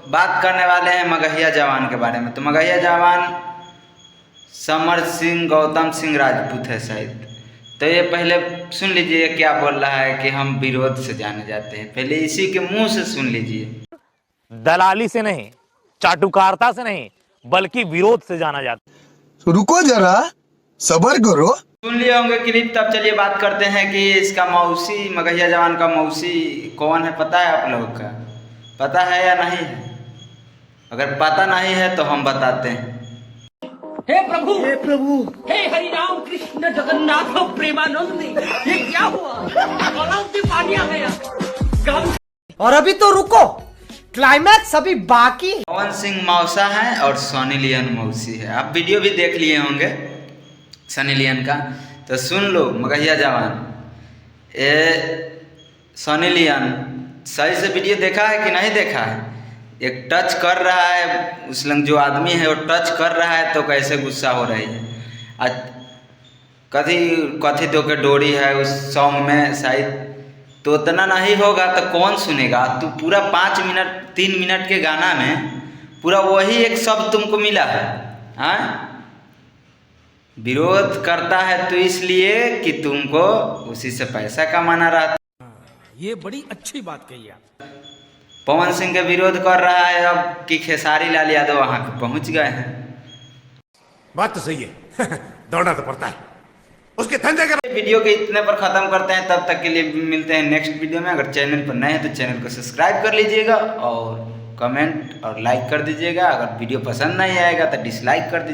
बात करने वाले हैं मगहिया जवान के बारे में। तो मगहिया जवान समर सिंह गौतम सिंह राजपूत है शायद। तो ये पहले सुन लीजिए क्या बोल रहा है कि हम विरोध से जाने जाते हैं, पहले इसी के मुंह से सुन लीजिए। दलाली से नहीं, चाटुकारिता से नहीं, बल्कि विरोध से जाना जाता है। तो रुको जरा, सब्र करो। सुन लिए होंगे क्लिप, तब चलिए बात करते हैं कि इसका मौसी, मगहिया जवान का मौसी कौन है, पता है आप लोगों का? पता है या नहीं है? अगर पता नहीं है तो हम बताते हैं। हे प्रभु, हे हरि राम कृष्ण जगन्नाथ प्रेमानंद, ये क्या हुआ? गलाव से पानी आ गया। और अभी तो रुको, क्लाइमैक्स अभी बाकी है। पवन सिंह मौसा है और सनी लियोन मौसी है। आप वीडियो भी देख लिए होंगे सनी लियोन का, तो सुन लो मगहिया जवान। सनी लियोन सही से वीडियो देखा है कि नहीं देखा है? एक टच कर रहा है, उस लंग जो आदमी है वो टच कर रहा है तो कैसे गुस्सा हो रही है। कथी कथी तो के डोरी है उस सॉन्ग में शायद, तो उतना नहीं होगा तो कौन सुनेगा? तू पूरा 5 मिनट 3 मिनट के गाना में पूरा वही एक शब्द तुमको मिला है। हाँ, विरोध करता है तो इसलिए कि तुमको उसी से पैसा कमाना रहता। ये बड़ी अच्छी बात कही आप। पवन सिंह के विरोध कर रहा है अब कि खेसारी लाल यादव वहां पे पहुंच गए हैं। बात तो सही है। दौड़ना तो पड़ता है उसके धंधे का। वीडियो के इतने पर खत्म करते हैं, तब तक के लिए मिलते हैं नेक्स्ट वीडियो में। अगर चैनल पर नए हैं तो चैनल को सब्सक्राइब कर लीजिएगा और कमेंट और लाइक कर दीजिएगा। अगर वीडियो पसंद नहीं आएगा तो डिसलाइक कर दीजिएगा।